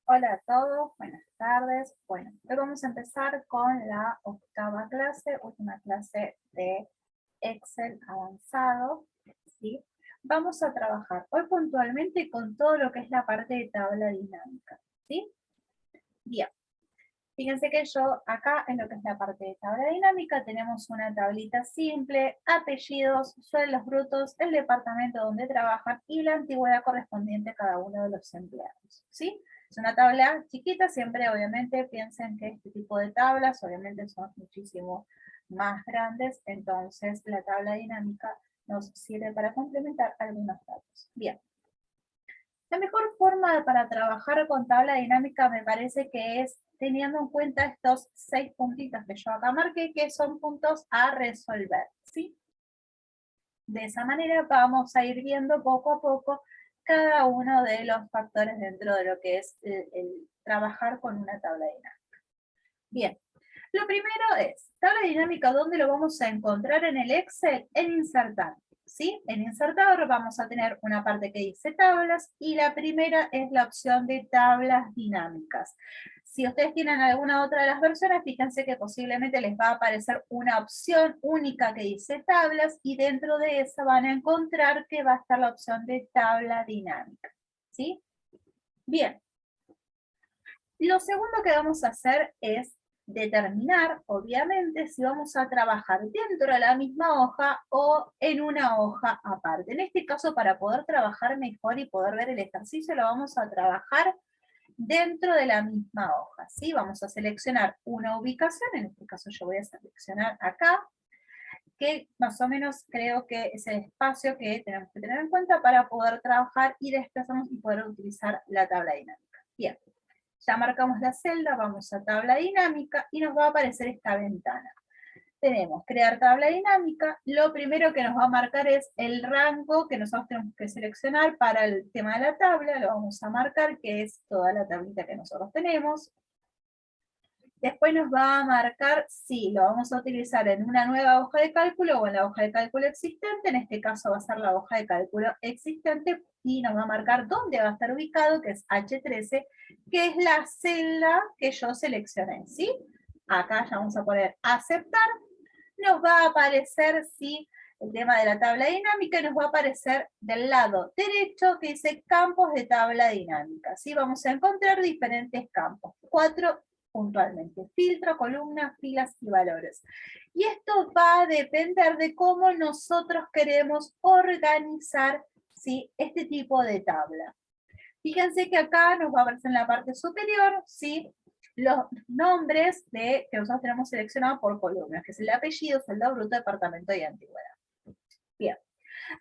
Hola a todos, buenas tardes. Bueno, hoy vamos a empezar con la octava clase, última clase de Excel avanzado, ¿sí? Vamos a trabajar hoy puntualmente con todo lo que es la parte de tabla dinámica, ¿sí? Bien, fíjense que yo acá en lo que es la parte de tabla dinámica tenemos una tablita simple, apellidos, sueldos brutos, el departamento donde trabajan y la antigüedad correspondiente a cada uno de los empleados, ¿sí? Es una tabla chiquita, siempre obviamente piensen que este tipo de tablas obviamente son muchísimo más grandes, entonces la tabla dinámica nos sirve para complementar algunos datos. Bien. La mejor forma para trabajar con tabla dinámica me parece que es teniendo en cuenta estos 6 puntitos que yo acá marqué, que son puntos a resolver, ¿sí? De esa manera vamos a ir viendo poco a poco cada uno de los factores dentro de lo que es el trabajar con una tabla dinámica. Bien, lo primero es, tabla dinámica, ¿dónde lo vamos a encontrar en el Excel? En insertar, ¿sí? En insertador vamos a tener una parte que dice tablas y la primera es la opción de tablas dinámicas. Si ustedes tienen alguna otra de las versiones, fíjense que posiblemente les va a aparecer una opción única que dice tablas y dentro de esa van a encontrar que va a estar la opción de tabla dinámica, ¿sí? Bien. Lo segundo que vamos a hacer es determinar, obviamente, si vamos a trabajar dentro de la misma hoja o en una hoja aparte. En este caso, para poder trabajar mejor y poder ver el ejercicio, lo vamos a trabajar dentro de la misma hoja, ¿sí? Vamos a seleccionar una ubicación, en este caso yo voy a seleccionar acá, que más o menos creo que es el espacio que tenemos que tener en cuenta para poder trabajar y desplazarnos y poder utilizar la tabla dinámica. Bien. Ya marcamos la celda, vamos a tabla dinámica y nos va a aparecer esta ventana. Tenemos crear tabla dinámica, lo primero que nos va a marcar es el rango que nosotros tenemos que seleccionar para el tema de la tabla, lo vamos a marcar que es toda la tablita que nosotros tenemos. Después nos va a marcar si lo vamos a utilizar en una nueva hoja de cálculo o en la hoja de cálculo existente, en este caso va a ser la hoja de cálculo existente, y nos va a marcar dónde va a estar ubicado, que es H13, que es la celda que yo seleccioné, ¿sí? Acá ya vamos a poner aceptar, nos va a aparecer, ¿sí?, el tema de la tabla dinámica, y nos va a aparecer del lado derecho que dice campos de tabla dinámica, ¿sí? Vamos a encontrar diferentes campos, 4 puntualmente: filtro, columnas, filas y valores. Y esto va a depender de cómo nosotros queremos organizar, ¿sí?, este tipo de tabla. Fíjense que acá nos va a aparecer en la parte superior, ¿sí?, los nombres que nosotros tenemos seleccionados por columnas, que es el apellido, sueldo bruto, departamento y antigüedad. Bien,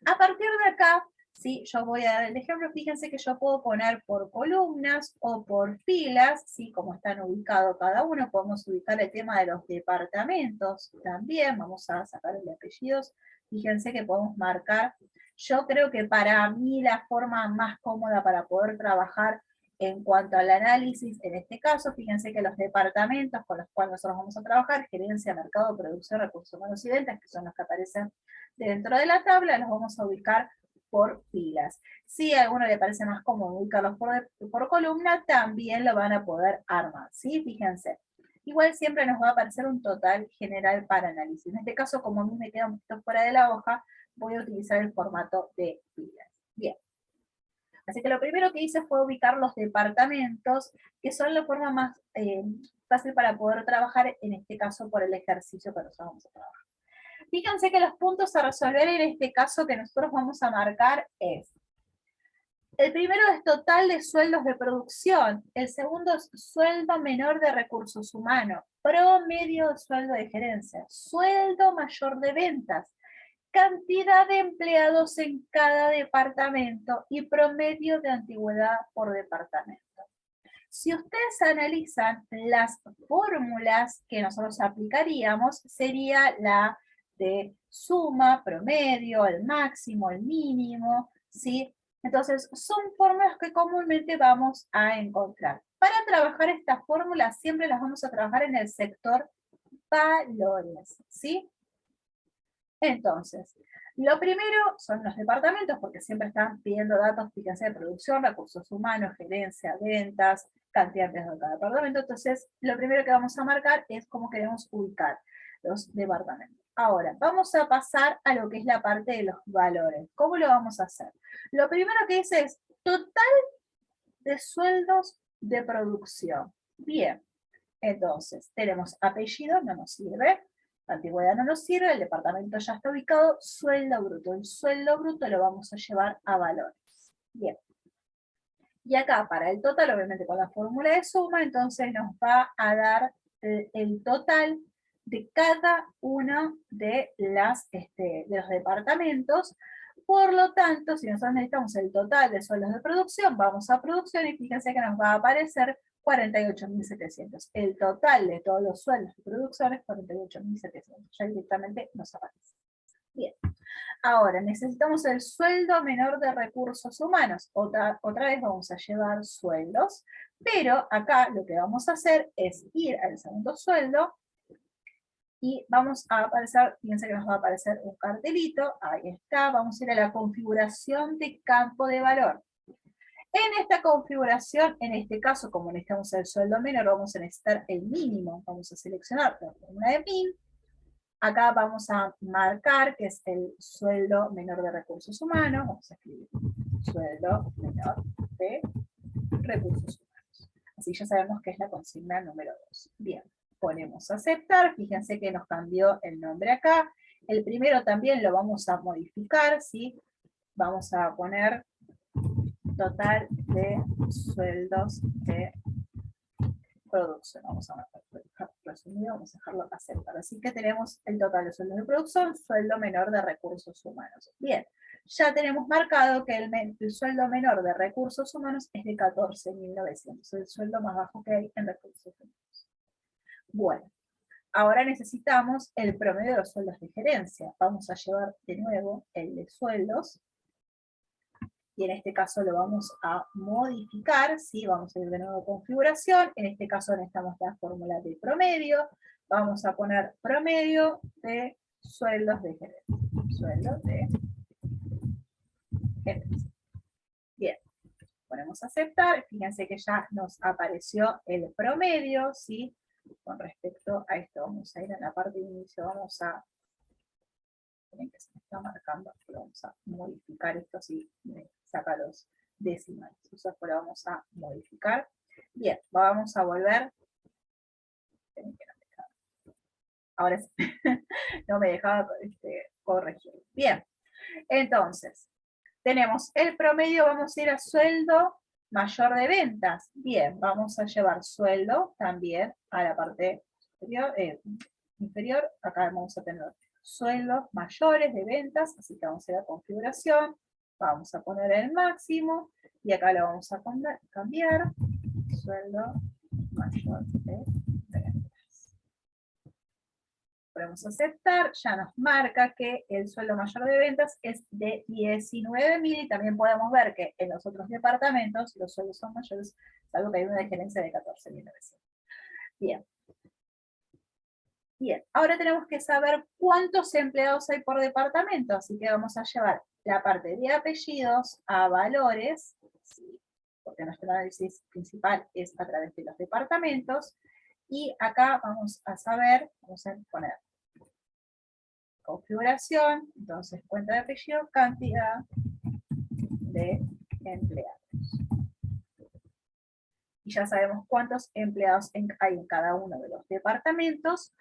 a partir de acá, ¿sí?, yo voy a dar el ejemplo. Fíjense que yo puedo poner por columnas o por filas, ¿sí?, como están ubicados cada uno. Podemos ubicar el tema de los departamentos también. Vamos a sacar el de apellidos. Fíjense que podemos marcar. Yo creo que para mí la forma más cómoda para poder trabajar en cuanto al análisis, en este caso, fíjense que los departamentos con los cuales nosotros vamos a trabajar, gerencia, mercado, producción, recursos humanos y ventas, que son los que aparecen dentro de la tabla, los vamos a ubicar por filas. Si a alguno le parece más cómodo ubicarlos por columna, también lo van a poder armar, ¿sí? Fíjense. Igual siempre nos va a aparecer un total general para análisis. En este caso, como a mí me queda un poquito fuera de la hoja, voy a utilizar el formato de filas. Bien. Así que lo primero que hice fue ubicar los departamentos, que son la forma más fácil para poder trabajar, en este caso por el ejercicio que nosotros vamos a trabajar. Fíjense que los puntos a resolver en este caso que nosotros vamos a marcar es: el primero es total de sueldos de producción, el segundo es sueldo menor de recursos humanos, promedio de sueldo de gerencia, sueldo mayor de ventas, cantidad de empleados en cada departamento y promedio de antigüedad por departamento. Si ustedes analizan las fórmulas que nosotros aplicaríamos, sería la de suma, promedio, el máximo, el mínimo, ¿sí? Entonces, son fórmulas que comúnmente vamos a encontrar. Para trabajar estas fórmulas, siempre las vamos a trabajar en el sector valores, ¿sí? Entonces, lo primero son los departamentos, porque siempre están pidiendo datos, fíjense, de producción, recursos humanos, gerencia, ventas, cantidad de empleados de cada departamento. Entonces, lo primero que vamos a marcar es cómo queremos ubicar los departamentos. Ahora, vamos a pasar a lo que es la parte de los valores. ¿Cómo lo vamos a hacer? Lo primero que dice es total de sueldos de producción. Bien, entonces, tenemos apellido, no nos sirve. Antigüedad no nos sirve, el departamento ya está ubicado, sueldo bruto. El sueldo bruto lo vamos a llevar a valores. Bien. Y acá, para el total, obviamente con la fórmula de suma, entonces nos va a dar el total de cada uno de los departamentos. Por lo tanto, si nosotros necesitamos el total de sueldos de producción, vamos a producción y fíjense que nos va a aparecer 48.700. El total de todos los sueldos de producción es 48.700. Ya directamente nos aparece. Bien. Ahora, necesitamos el sueldo menor de recursos humanos. Otra vez vamos a llevar sueldos, pero acá lo que vamos a hacer es ir al segundo sueldo y vamos a aparecer, fíjense que nos va a aparecer un cartelito, ahí está, vamos a ir a la configuración de campo de valor. En esta configuración, en este caso, como necesitamos el sueldo menor, vamos a necesitar el mínimo. Vamos a seleccionar la fórmula de min. Acá vamos a marcar que es el sueldo menor de recursos humanos. Vamos a escribir sueldo menor de recursos humanos. Así ya sabemos que es la consigna número 2. Bien, ponemos aceptar. Fíjense que nos cambió el nombre acá. El primero también lo vamos a modificar, ¿sí? Vamos a poner total de sueldos de producción. Vamos a dejar resumido, vamos a dejarlo aceptar. Así que tenemos el total de sueldos de producción, sueldo menor de recursos humanos. Bien, ya tenemos marcado que el sueldo menor de recursos humanos es de 14.900, el sueldo más bajo que hay en recursos humanos. Bueno, ahora necesitamos el promedio de los sueldos de gerencia. Vamos a llevar de nuevo el de sueldos, y en este caso lo vamos a modificar, ¿sí? Vamos a ir de nuevo a configuración, en este caso necesitamos la fórmula de promedio, vamos a poner promedio de sueldos de gerencia. Sueldos de gerencia. Bien, ponemos aceptar, fíjense que ya nos apareció el promedio, ¿sí? Con respecto a esto, vamos a ir a la parte de inicio, vamos a, miren que se me está marcando, vamos a modificar esto, así me saca los decimales, entonces lo vamos a modificar. Bien, vamos a volver. Ahora sí, no me dejaba corregir. Bien, entonces, tenemos el promedio, vamos a ir a sueldo mayor de ventas. Bien, vamos a llevar sueldo también a la parte superior, inferior. Acá vamos a tener sueldos mayores de ventas, así que vamos a ir a configuración, vamos a poner el máximo, y acá lo vamos a cambiar, sueldo mayor de ventas. Podemos aceptar, ya nos marca que el sueldo mayor de ventas es de 19.000, y también podemos ver que en los otros departamentos los sueldos son mayores, salvo que hay una de gerencia de 14.900. Bien. Bien, ahora tenemos que saber cuántos empleados hay por departamento, así que vamos a llevar la parte de apellidos a valores, ¿sí? Porque nuestro análisis principal es a través de los departamentos, y acá vamos a saber, vamos a poner configuración, entonces cuenta de apellido, cantidad de empleados. Y ya sabemos cuántos empleados hay en cada uno de los departamentos.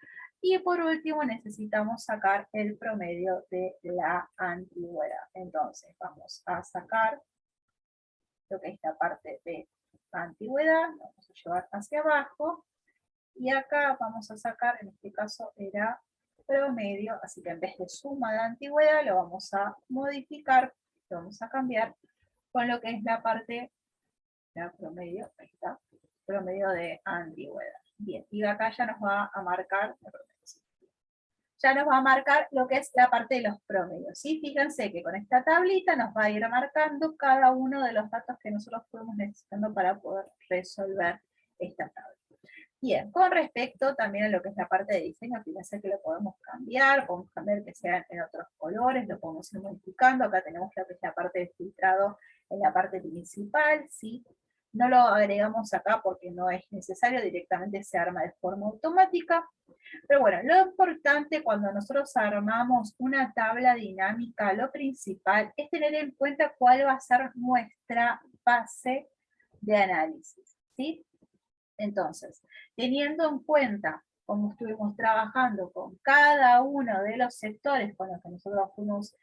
Y por último necesitamos sacar el promedio de la antigüedad. Entonces vamos a sacar lo que es la parte de antigüedad, vamos a llevar hacia abajo, y acá vamos a sacar, en este caso era promedio, así que en vez de suma de antigüedad lo vamos a modificar, lo vamos a cambiar con lo que es la parte de promedio, ahí está, promedio de antigüedad. Bien, y acá ya nos va a marcar, lo que es la parte de los promedios, ¿sí? Fíjense que con esta tablita nos va a ir marcando cada uno de los datos que nosotros fuimos necesitando para poder resolver esta tabla. Bien, con respecto también a lo que es la parte de diseño, fíjense que lo podemos cambiar que sean en otros colores, lo podemos ir modificando. Acá tenemos lo que es la parte de filtrado en la parte principal, ¿sí? No lo agregamos acá porque no es necesario, directamente se arma de forma automática. Pero bueno, lo importante cuando nosotros armamos una tabla dinámica, lo principal es tener en cuenta cuál va a ser nuestra base de análisis, ¿sí? Entonces, teniendo en cuenta cómo estuvimos trabajando con cada uno de los sectores con los que nosotros fuimos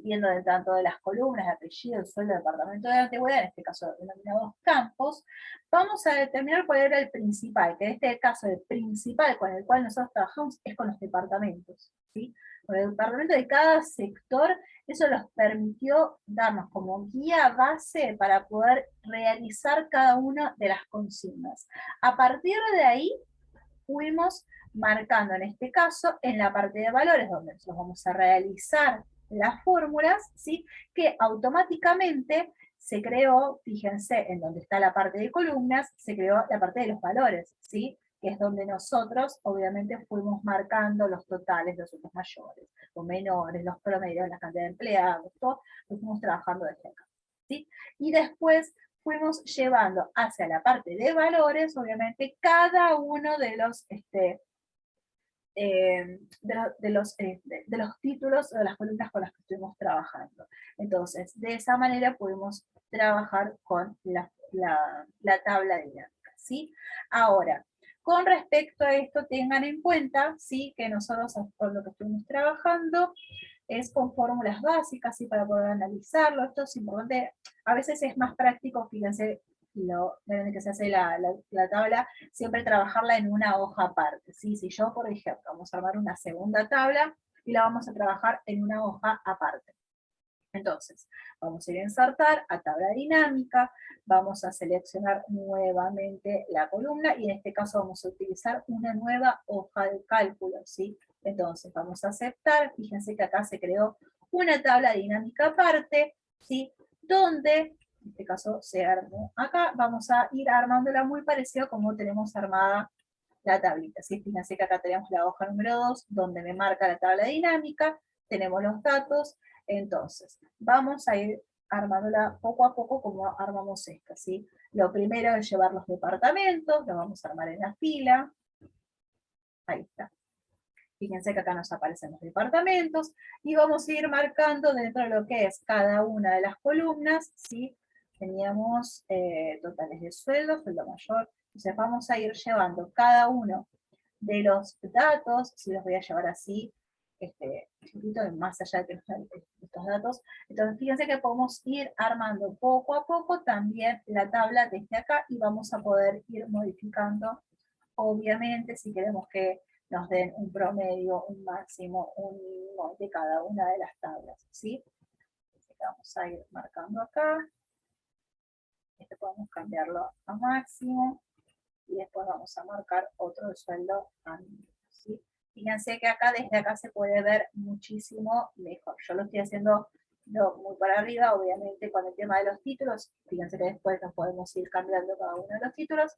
viendo de tanto de las columnas, de apellido, sueldo, departamento de antigüedad, en este caso denominados campos, vamos a determinar cuál era el principal, que en este caso el principal con el cual nosotros trabajamos es con los departamentos, ¿sí? Con el departamento de cada sector. Eso nos permitió darnos como guía base para poder realizar cada una de las consignas. A partir de ahí, fuimos marcando en este caso en la parte de valores, donde nosotros vamos a realizar las fórmulas, ¿sí? Que automáticamente se creó, fíjense, en donde está la parte de columnas, se creó la parte de los valores, ¿sí? Que es donde nosotros, obviamente, fuimos marcando los totales, los otros mayores, o menores, los promedios, la cantidad de empleados, todo lo fuimos trabajando desde acá, ¿sí? Y después fuimos llevando hacia la parte de valores, obviamente, cada uno de los, de los títulos o de las columnas con las que estuvimos trabajando. Entonces, de esa manera pudimos trabajar con la tabla dinámica, ¿sí? Ahora, con respecto a esto, tengan en cuenta, ¿sí? Que nosotros con lo que estuvimos trabajando es con fórmulas básicas, ¿sí? Para poder analizarlo. Esto es importante. A veces es más práctico, fíjense, desde que se hace la tabla, siempre trabajarla en una hoja aparte, ¿sí? Si yo, por ejemplo, vamos a armar una segunda tabla y la vamos a trabajar en una hoja aparte. Entonces, vamos a ir a insertar a tabla dinámica, vamos a seleccionar nuevamente la columna y en este caso vamos a utilizar una nueva hoja de cálculo, ¿sí? Entonces, vamos a aceptar, fíjense que acá se creó una tabla dinámica aparte, ¿sí? Donde, en este caso se armó acá, vamos a ir armándola muy parecido como tenemos armada la tablita, ¿sí? Fíjense que acá tenemos la hoja número 2, donde me marca la tabla dinámica, tenemos los datos. Entonces, vamos a ir armándola poco a poco como armamos esta, ¿sí? Lo primero es llevar los departamentos, lo vamos a armar en la fila. Ahí está. Fíjense que acá nos aparecen los departamentos y vamos a ir marcando dentro de lo que es cada una de las columnas, ¿sí? Teníamos totales de sueldo, sueldo mayor. Entonces vamos a ir llevando cada uno de los datos, si los voy a llevar así, chiquito, más allá de estos datos. Entonces fíjense que podemos ir armando poco a poco también la tabla desde acá y vamos a poder ir modificando, obviamente, si queremos que nos den un promedio, un máximo, un mínimo de cada una de las tablas, ¿sí? Así que vamos a ir marcando acá. Podemos cambiarlo a máximo y después vamos a marcar otro sueldo a mínimo, ¿sí? Fíjense que acá, desde acá se puede ver muchísimo mejor. Yo lo estoy haciendo muy para arriba, obviamente con el tema de los títulos. Fíjense que después nos podemos ir cambiando cada uno de los títulos.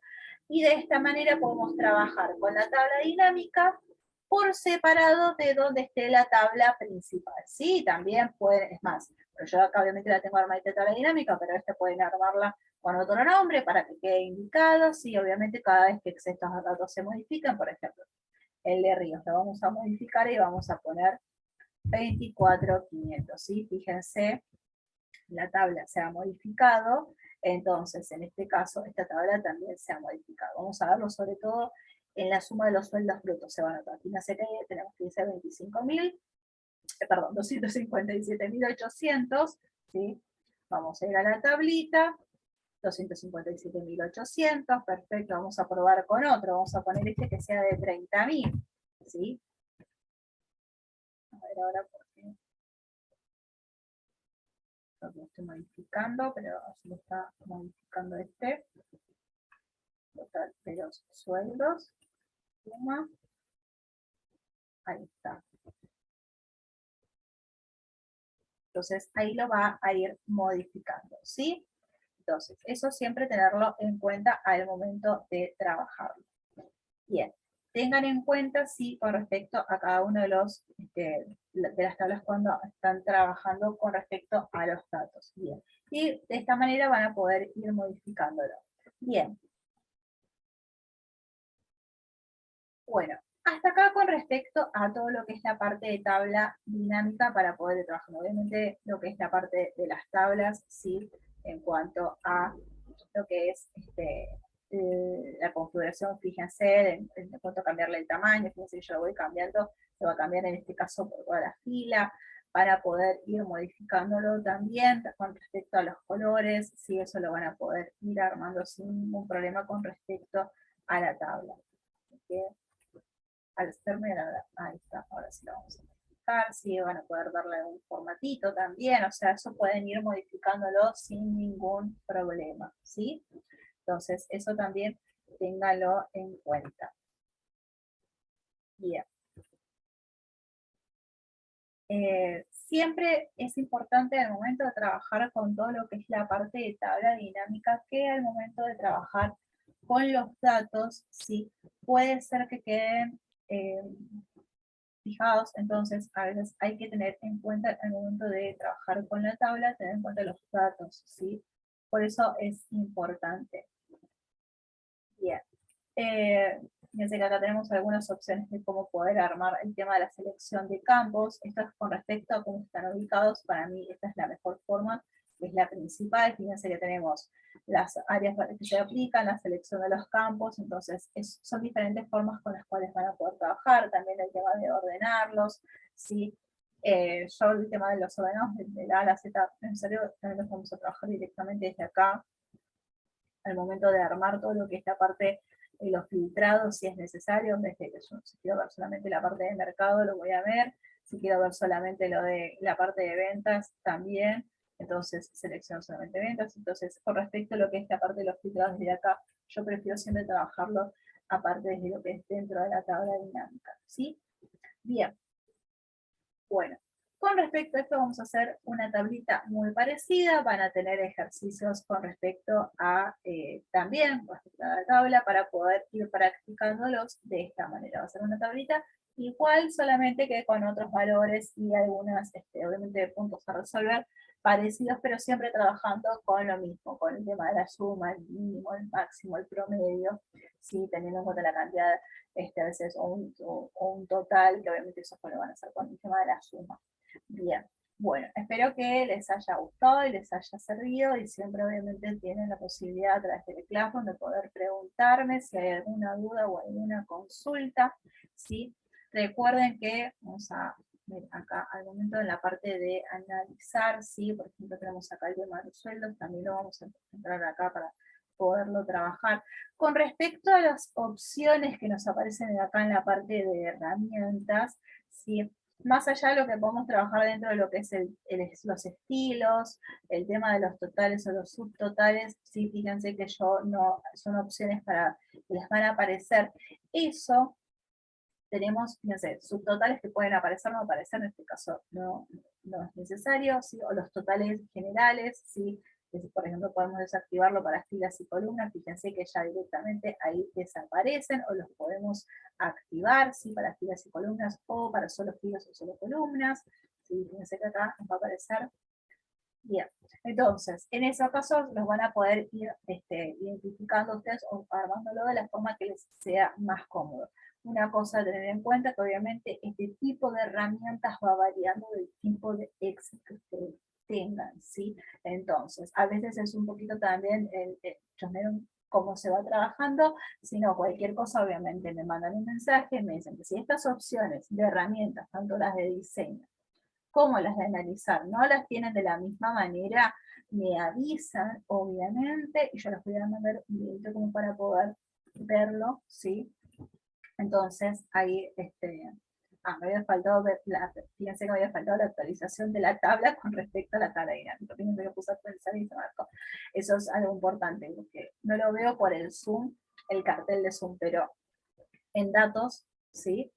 Y de esta manera podemos trabajar con la tabla dinámica por separado de donde esté la tabla principal. Sí, también pueden, es más, pero yo acá obviamente la tengo armada de tabla dinámica, pero esta pueden armarla con otro nombre para que quede indicado. Sí, obviamente cada vez que estos datos se modifican, por ejemplo, el de Ríos lo vamos a modificar y vamos a poner 24.500, ¿sí? Fíjense, la tabla se ha modificado, entonces en este caso esta tabla también se ha modificado. Vamos a verlo sobre todo en la suma de los sueldos brutos, se van a notar. Fíjense que tenemos que irse 257.800, ¿sí? Vamos a ir a la tablita, 257.800, perfecto, vamos a probar con otro, vamos a poner este que sea de 30.000, ¿sí? A ver ahora por qué. Lo estoy modificando, pero así lo está modificando este. Total de los sueldos, suma. Ahí está. Entonces ahí lo va a ir modificando, ¿sí? Entonces, eso siempre tenerlo en cuenta al momento de trabajarlo. Bien, tengan en cuenta, sí, con respecto a cada uno de de las tablas cuando están trabajando con respecto a los datos. Bien, y de esta manera van a poder ir modificándolo. Bien. Bueno, hasta acá con respecto a todo lo que es la parte de tabla dinámica para poder trabajar. Obviamente lo que es la parte de las tablas, sí, en cuanto a lo que es la configuración, fíjense, en cuanto a cambiarle el tamaño, fíjense que yo lo voy cambiando, se va a cambiar en este caso por toda la fila, para poder ir modificándolo también con respecto a los colores, sí, eso lo van a poder ir armando sin ningún problema con respecto a la tabla. ¿Okay? Al serme ahí está, ahora sí lo vamos a modificar, sí, van a poder darle un formatito también, o sea, eso pueden ir modificándolo sin ningún problema, ¿sí? Entonces, eso también téngalo en cuenta. Bien. Siempre es importante al momento de trabajar con todo lo que es la parte de tabla dinámica, que al momento de trabajar con los datos, sí, puede ser que queden fijados, entonces a veces hay que tener en cuenta al momento de trabajar con la tabla, tener en cuenta los datos, ¿sí? Por eso es importante. Bien. Fíjense que acá tenemos algunas opciones de cómo poder armar el tema de la selección de campos. Esto es con respecto a cómo están ubicados. Para mí esta es la mejor forma, que es la principal. Fíjense que tenemos las áreas que se aplican, la selección de los campos, entonces son diferentes formas con las cuales van a poder trabajar. También el tema de ordenarlos, ¿sí? Yo el tema de los ordenados de la A a la Z necesario, también los vamos a trabajar directamente desde acá, al momento de armar todo lo que es la parte de los filtrados, si es necesario, desde que yo, si quiero ver solamente la parte de mercado, lo voy a ver, si quiero ver solamente lo de la parte de ventas, también, entonces selecciono solamente ventas. Entonces, con respecto a lo que es la parte de los filtrados desde acá, yo prefiero siempre trabajarlo aparte desde lo que es dentro de la tabla dinámica, ¿sí? Bien, bueno, con respecto a esto vamos a hacer una tablita muy parecida, van a tener ejercicios con respecto a también respecto a la tabla para poder ir practicándolos de esta manera. Va a ser una tablita igual, solamente que con otros valores y algunas, obviamente, puntos a resolver parecidos, pero siempre trabajando con lo mismo, con el tema de la suma, el mínimo, el máximo, el promedio, ¿sí? Teniendo en cuenta la cantidad a veces, o un total, que obviamente eso lo van a hacer con el tema de la suma. Bien, bueno, espero que les haya gustado y les haya servido, y siempre obviamente tienen la posibilidad a través del Classroom de poder preguntarme si hay alguna duda o alguna consulta, ¿sí? Recuerden que vamos a ver acá al momento en la parte de analizar, ¿sí? Por ejemplo, tenemos acá el tema de los sueldos, también lo vamos a entrar acá para poderlo trabajar. Con respecto a las opciones que nos aparecen acá en la parte de herramientas, ¿sí? Más allá de lo que podemos trabajar dentro de lo que es los estilos, el tema de los totales o los subtotales, sí, fíjense que yo no, son opciones para que les van a aparecer. Eso tenemos, fíjense, subtotales que pueden aparecer o no aparecer, en este caso no es necesario, ¿sí? O los totales generales, ¿sí? Por ejemplo, podemos desactivarlo para filas y columnas, fíjense que ya directamente ahí desaparecen, o los podemos activar, ¿sí? Para filas y columnas, o para solo filas o solo columnas, ¿sí? Fíjense que acá nos va a aparecer. Bien, entonces, en esos casos los van a poder ir identificando ustedes o armándolo de la forma que les sea más cómodo. Una cosa a tener en cuenta que obviamente este tipo de herramientas va variando del tipo de Excel que ustedes tengan, ¿sí? Entonces, a veces es un poquito también cómo se va trabajando, si no, cualquier cosa obviamente me mandan un mensaje y me dicen que si estas opciones de herramientas, tanto las de diseño como las de analizar, no las tienen de la misma manera, me avisan, obviamente, y yo les voy a mandar un video como para poder verlo, ¿sí? Entonces, ahí, me había faltado fíjense que me había faltado la actualización de la tabla con respecto a la tabla dinámica. Fíjense que puse a actualizar y se marcó. Eso es algo importante, porque no lo veo por el Zoom, el cartel de Zoom, pero en datos, ¿sí?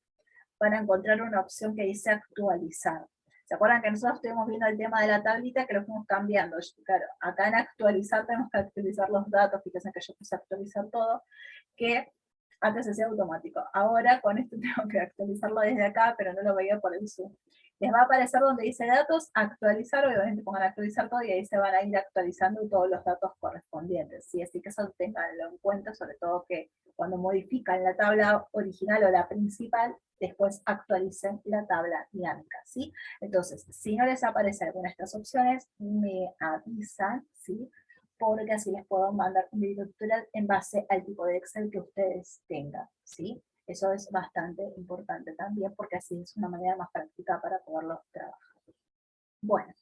Van a encontrar una opción que dice actualizar. ¿Se acuerdan que nosotros estuvimos viendo el tema de la tablita que lo fuimos cambiando? Claro, acá en actualizar tenemos que actualizar los datos, fíjense que yo puse actualizar todo, que antes se hacía automático. Ahora con esto tengo que actualizarlo desde acá, pero no lo veía por el Zoom. Les va a aparecer donde dice datos, actualizar, obviamente pongan actualizar todo y ahí se van a ir actualizando todos los datos correspondientes, ¿sí? Así que eso tenganlo en cuenta, sobre todo que cuando modifican la tabla original o la principal, después actualicen la tabla dinámica, ¿sí? Entonces, si no les aparece alguna de estas opciones, me avisan, ¿sí? Porque así les puedo mandar un video tutorial en base al tipo de Excel que ustedes tengan, ¿sí? Eso es bastante importante también porque así es una manera más práctica para poderlo trabajar. Bueno,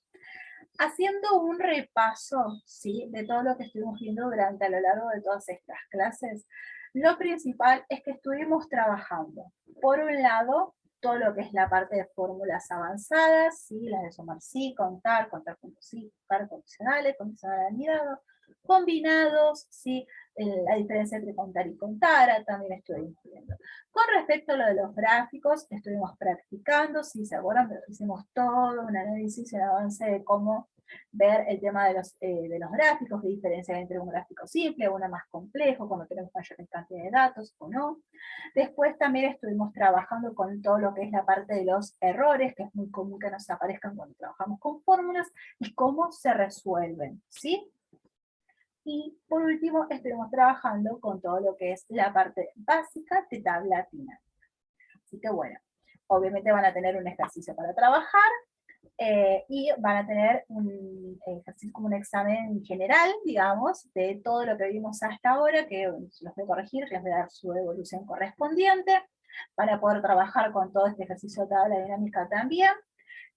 haciendo un repaso, ¿sí? De todo lo que estuvimos viendo durante a lo largo de todas estas clases, lo principal es que estuvimos trabajando, por un lado, todo lo que es la parte de fórmulas avanzadas, ¿sí? Las de sumar sí, contar puntos sí, contar condicionales, condicional anidado, combinados, ¿sí? La diferencia entre contar y contar, también estuvimos viendo. Con respecto a lo de los gráficos, estuvimos practicando, si se acuerdan, pero hicimos todo un análisis y un avance de cómo ver el tema de los gráficos, qué diferencia hay entre un gráfico simple, uno más complejo, cuando tenemos mayor cantidad de datos o no. Después también estuvimos trabajando con todo lo que es la parte de los errores, que es muy común que nos aparezcan cuando trabajamos con fórmulas, y cómo se resuelven, ¿sí? Y por último, estuvimos trabajando con todo lo que es la parte básica de tabla dinámica. Así que bueno, obviamente van a tener un ejercicio para trabajar y van a tener un ejercicio como un examen general, digamos, de todo lo que vimos hasta ahora, que los voy a corregir, les voy a dar su evolución correspondiente, para poder trabajar con todo este ejercicio de tabla dinámica también.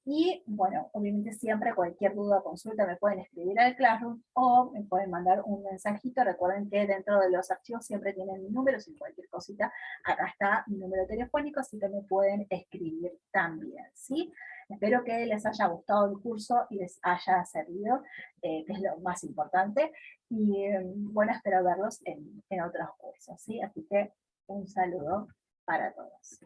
Y bueno, obviamente siempre cualquier duda o consulta me pueden escribir al Classroom o me pueden mandar un mensajito. Recuerden que dentro de los archivos siempre tienen mi número, si cualquier cosita, acá está mi número telefónico, así que me pueden escribir también, ¿sí? Espero que les haya gustado el curso y les haya servido, que es lo más importante. Y bueno, espero verlos en otros cursos, ¿sí? Así que un saludo para todos.